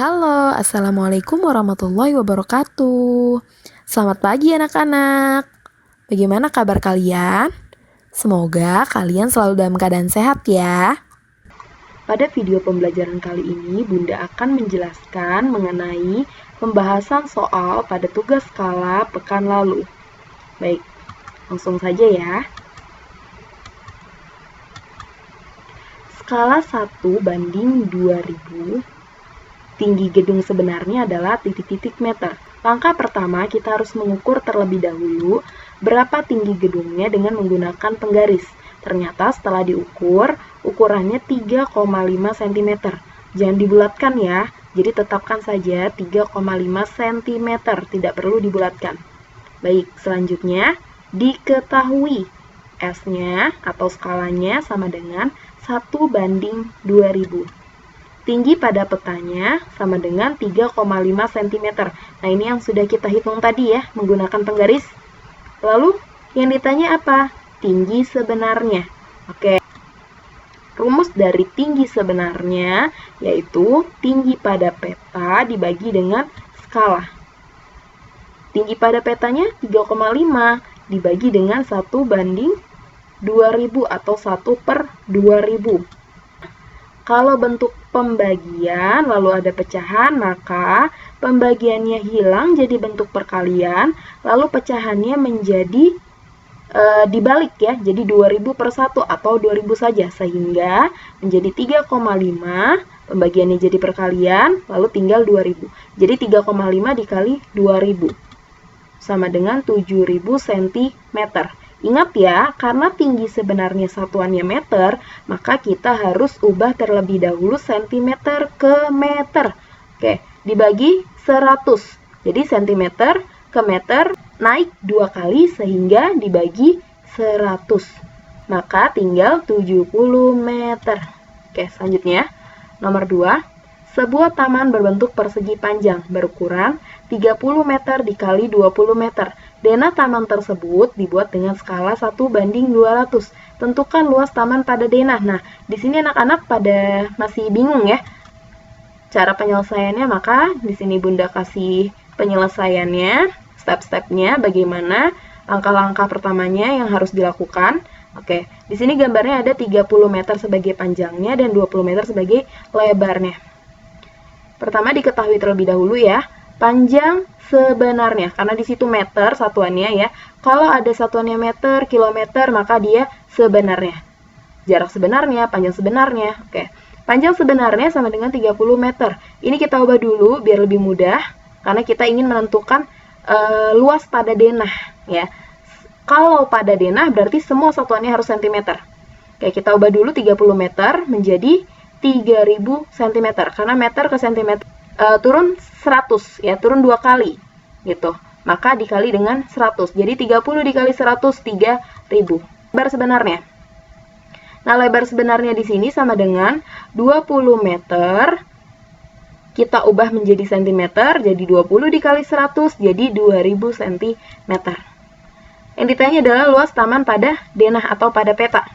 Halo, Assalamualaikum warahmatullahi wabarakatuh. Selamat pagi anak-anak. Bagaimana kabar kalian? Semoga kalian selalu dalam keadaan sehat ya. Pada video pembelajaran kali ini, Bunda akan menjelaskan mengenai pembahasan soal pada tugas skala pekan lalu. Baik, langsung saja ya. Skala 1:2000, tinggi gedung sebenarnya adalah titik-titik meter. Langkah pertama, kita harus mengukur terlebih dahulu berapa tinggi gedungnya dengan menggunakan penggaris. Ternyata setelah diukur, ukurannya 3,5 cm. Jangan dibulatkan ya, jadi tetapkan saja 3,5 cm, tidak perlu dibulatkan. Baik, selanjutnya diketahui S-nya atau skalanya sama dengan 1:2000. Tinggi pada petanya sama dengan 3,5 cm. Nah, ini yang sudah kita hitung tadi ya, menggunakan penggaris. Lalu, yang ditanya apa? Tinggi sebenarnya. Oke. Rumus dari tinggi sebenarnya yaitu tinggi pada peta dibagi dengan skala. Tinggi pada petanya 3,5 dibagi dengan 1:2000 atau 1/2000. Kalau bentuk pembagian lalu ada pecahan, maka pembagiannya hilang jadi bentuk perkalian, lalu pecahannya menjadi dibalik ya, jadi 2000/1 atau 2000 saja, sehingga menjadi 3,5, pembagiannya jadi perkalian, lalu tinggal 2000. Jadi 3,5 dikali 2000 sama dengan 7000 cm. Ingat ya, karena tinggi sebenarnya satuannya meter, maka kita harus ubah terlebih dahulu cm ke meter. Oke, dibagi 100. Jadi cm ke meter naik 2 kali sehingga dibagi 100. Maka tinggal 70 meter. Oke, selanjutnya nomor 2. Sebuah taman berbentuk persegi panjang berukuran 30 meter dikali 20 meter. Denah taman tersebut dibuat dengan skala 1:200. Tentukan luas taman pada denah. Nah, di sini anak-anak pada masih bingung ya cara penyelesaiannya, maka di sini Bunda kasih penyelesaiannya, step-stepnya, bagaimana langkah-langkah pertamanya yang harus dilakukan. Oke, di sini gambarnya ada 30 meter sebagai panjangnya dan 20 meter sebagai lebarnya. Pertama diketahui terlebih dahulu ya, panjang sebenarnya, karena di situ meter satuannya ya. Kalau ada satuannya meter, kilometer, maka dia sebenarnya. Jarak sebenarnya, panjang sebenarnya. Oke. Panjang sebenarnya sama dengan 30 meter. Ini kita ubah dulu biar lebih mudah, karena kita ingin menentukan luas pada denah ya. Kalau pada denah berarti semua satuannya harus cm. Oke, kita ubah dulu 30 meter menjadi 3000 cm, karena meter ke cm turun 100 ya, turun 2 kali gitu. Maka dikali dengan 100. Jadi 30 dikali 100 3000. Lebar sebenarnya. Nah, lebar sebenarnya di sini sama dengan 20 meter. Kita ubah menjadi cm, jadi 20 dikali 100 jadi 2000 cm. Yang ditanya adalah luas taman pada denah atau pada peta.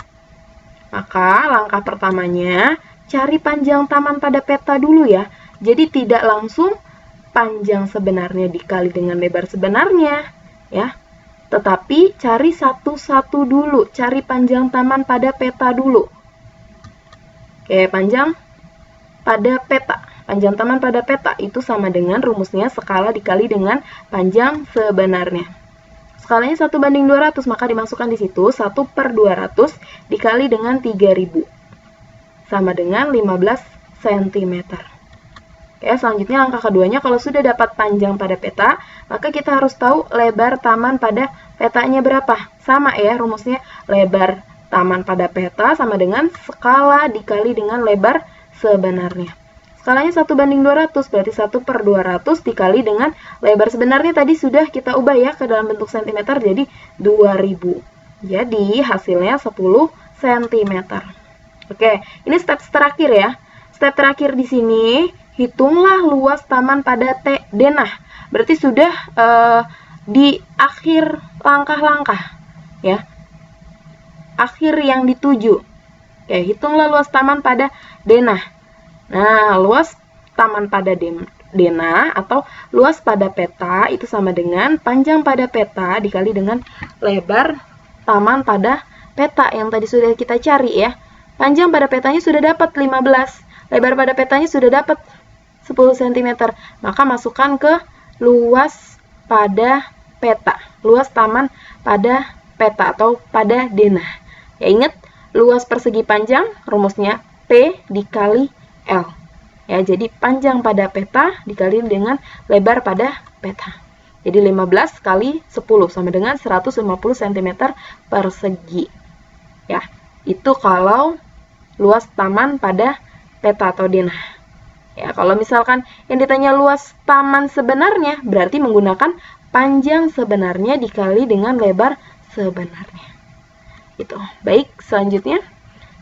Maka langkah pertamanya cari panjang taman pada peta dulu ya. Jadi tidak langsung panjang sebenarnya dikali dengan lebar sebenarnya ya. Tetapi cari satu-satu dulu, cari panjang taman pada peta dulu. Oke, panjang pada peta. Panjang taman pada peta itu sama dengan rumusnya skala dikali dengan panjang sebenarnya. Skalanya 1:200, maka dimasukkan di situ 1/200 dikali dengan 3000. Sama dengan 15 cm. Oke, selanjutnya langkah keduanya, kalau sudah dapat panjang pada peta, maka kita harus tahu lebar taman pada petanya berapa. Sama ya rumusnya, lebar taman pada peta sama dengan skala dikali dengan lebar sebenarnya. Skalanya 1:200, berarti 1/200 dikali dengan lebar sebenarnya tadi sudah kita ubah ya ke dalam bentuk cm, jadi 2000. Jadi hasilnya 10 cm. Oke, ini step terakhir ya. Step terakhir di sini, hitunglah luas taman pada denah. Berarti sudah di akhir langkah-langkah ya. Akhir yang dituju. Oke, hitunglah luas taman pada denah. Nah, luas taman pada denah atau luas pada peta itu sama dengan panjang pada peta dikali dengan lebar taman pada peta yang tadi sudah kita cari ya. Panjang pada petanya sudah dapat 15, lebar pada petanya sudah dapat 10 cm. Maka masukkan ke luas pada peta, luas taman pada peta atau pada denah. Ya ingat, luas persegi panjang rumusnya P dikali L. Ya, jadi panjang pada peta dikali dengan lebar pada peta. Jadi 15 kali 10 sama dengan 150 cm persegi. Ya, itu kalau luas taman pada peta atau denah. Ya, kalau misalkan yang ditanya luas taman sebenarnya, berarti menggunakan panjang sebenarnya dikali dengan lebar sebenarnya. Itu. Baik, selanjutnya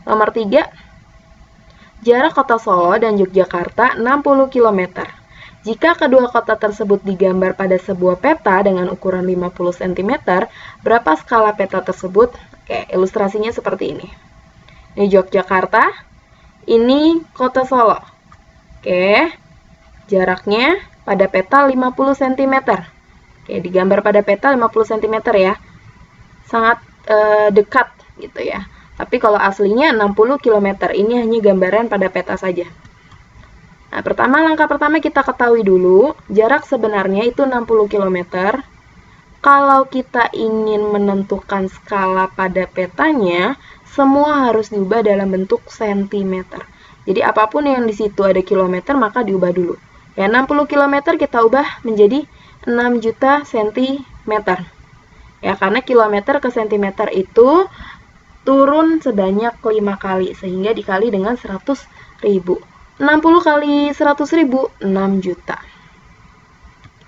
nomor 3. Jarak kota Solo dan Yogyakarta 60 km. Jika kedua kota tersebut digambar pada sebuah peta dengan ukuran 50 cm, berapa skala peta tersebut? Oke, ilustrasinya seperti ini. Ini Yogyakarta, ini kota Solo. Oke, jaraknya pada peta 50 cm. Oke, digambar pada peta 50 cm ya. Sangat dekat gitu ya. Tapi kalau aslinya 60 km, ini hanya gambaran pada peta saja. Nah, langkah pertama kita ketahui dulu, jarak sebenarnya itu 60 km. Kalau kita ingin menentukan skala pada petanya, semua harus diubah dalam bentuk cm. Jadi apapun yang di situ ada kilometer, maka diubah dulu. Ya, 60 km kita ubah menjadi 6 juta cm. Ya, karena kilometer ke cm itu turun sebanyak 5 kali, sehingga dikali dengan 100.000. 60 kali 100.000, 6 juta.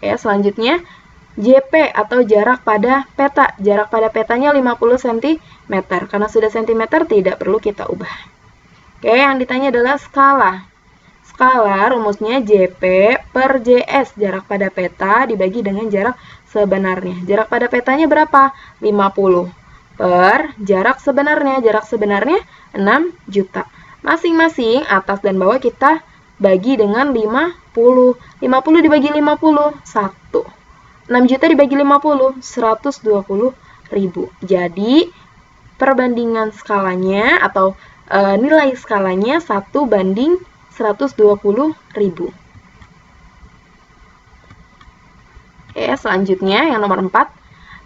Ya, selanjutnya JP atau jarak pada peta. Jarak pada petanya 50 cm. Karena sudah cm tidak perlu kita ubah. Oke, yang ditanya adalah skala. Skala rumusnya JP per JS. Jarak pada peta dibagi dengan jarak sebenarnya. Jarak pada petanya berapa? 50. Per jarak sebenarnya. Jarak sebenarnya 6 juta. Masing-masing atas dan bawah kita bagi dengan 50. 50 dibagi 50, 1. 6 juta dibagi 50, 120.000. Jadi, perbandingan skalanya atau nilai skalanya 1 banding 120.000. Oke, selanjutnya yang nomor 4.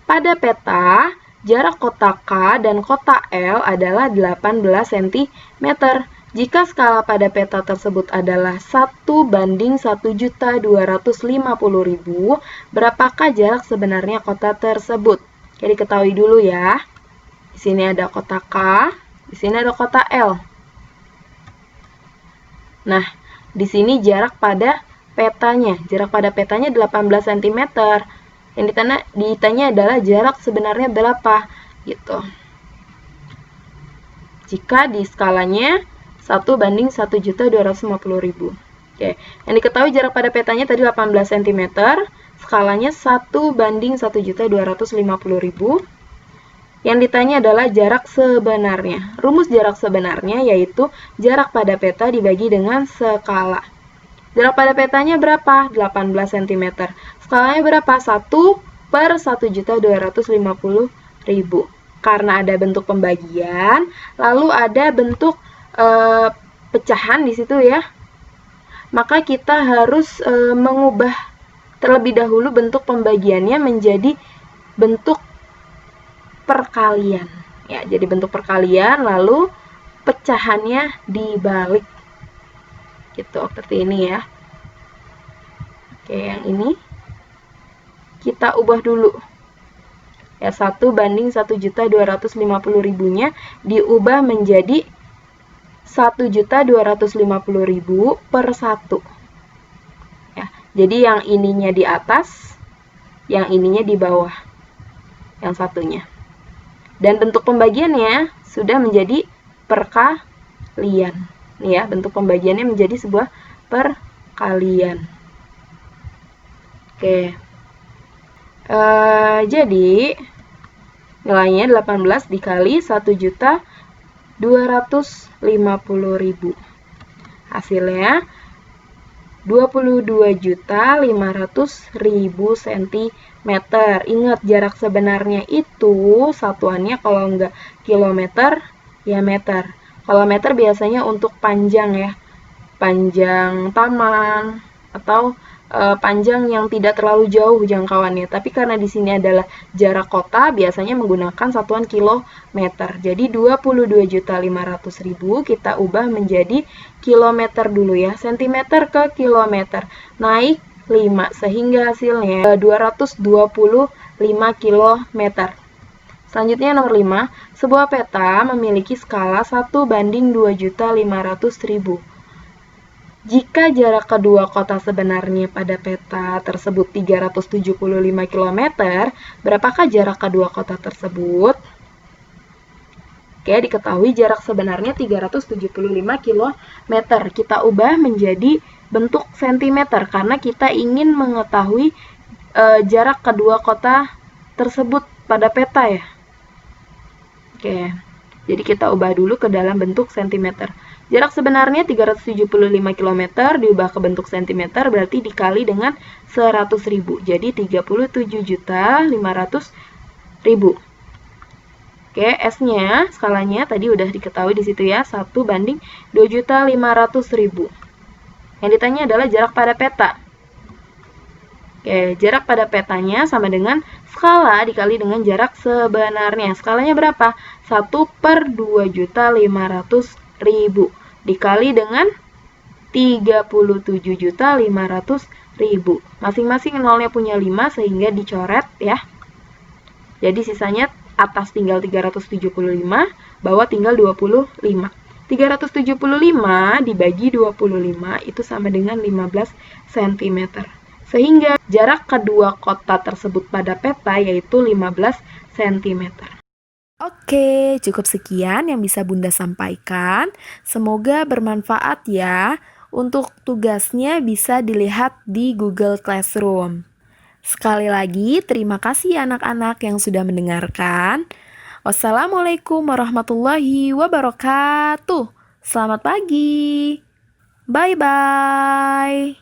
Pada peta, jarak kota K dan kota L adalah 18 cm. Jika skala pada peta tersebut adalah 1 banding 1.250.000, berapakah jarak sebenarnya kota tersebut? Jadi ketahui dulu ya. Di sini ada kota K, di sini ada kota L. Nah, di sini jarak pada petanya. Jarak pada petanya 18 cm. Yang ditanya adalah jarak sebenarnya berapa? Gitu. Jika di skalanya 1 banding 1.250.000. Oke, yang diketahui jarak pada petanya tadi 18 cm, skalanya 1 banding 1.250.000. Yang ditanya adalah jarak sebenarnya. Rumus jarak sebenarnya yaitu jarak pada peta dibagi dengan skala. Jarak pada petanya berapa? 18 cm. Skalanya berapa? 1 per 1.250.000. Karena ada bentuk pembagian, lalu ada bentuk pecahan di situ ya. Maka kita harus mengubah terlebih dahulu bentuk pembagiannya menjadi bentuk perkalian. Ya, jadi bentuk perkalian lalu pecahannya dibalik. Gitu, seperti ini ya. Oke, yang ini kita ubah dulu. Ya, 1 banding 1.250.000-nya diubah menjadi 1.250.000 per 1. Ya, jadi yang ininya di atas, yang ininya di bawah. Yang satunya. Dan bentuk pembagiannya sudah menjadi perkalian. Nih ya, bentuk pembagiannya menjadi sebuah perkalian. Oke. Jadi nilainya 18 dikali 1.250.000. Hasilnya 22.500.000 cm. Ingat, jarak sebenarnya itu satuannya kalau enggak kilometer, ya meter. Kalau meter biasanya untuk panjang ya, panjang taman atau panjang yang tidak terlalu jauh jangkauannya. Tapi karena di sini adalah jarak kota, biasanya menggunakan satuan kilometer. Jadi 22.500.000 kita ubah menjadi kilometer dulu ya. Sentimeter ke kilometer. Naik 5 sehingga hasilnya 225 kilometer. Selanjutnya nomor 5, sebuah peta memiliki skala 1:2.500.000. Jika jarak kedua kota sebenarnya pada peta tersebut 375 km, berapakah jarak kedua kota tersebut? Oke, diketahui jarak sebenarnya 375 km. Kita ubah menjadi bentuk sentimeter karena kita ingin mengetahui jarak kedua kota tersebut pada peta ya. Oke, jadi kita ubah dulu ke dalam bentuk sentimeter. Jarak sebenarnya 375 km diubah ke bentuk sentimeter berarti dikali dengan 100.000. Jadi 37.500.000. Oke, S-nya, skalanya tadi udah diketahui di situ ya, 1:2.500.000. Yang ditanya adalah jarak pada peta. Oke, jarak pada petanya sama dengan skala dikali dengan jarak sebenarnya. Skalanya berapa? 1/2.500.000 dikali dengan 37.500.000. Masing-masing nolnya punya 5 sehingga dicoret ya. Jadi sisanya atas tinggal 375, bawah tinggal 25. 375 dibagi 25 itu sama dengan 15 cm. Sehingga jarak kedua kota tersebut pada peta yaitu 15 cm. Oke, cukup sekian yang bisa Bunda sampaikan. Semoga bermanfaat ya. Untuk tugasnya bisa dilihat di Google Classroom. Sekali lagi, terima kasih anak-anak yang sudah mendengarkan. Wassalamualaikum warahmatullahi wabarakatuh. Selamat pagi. Bye-bye.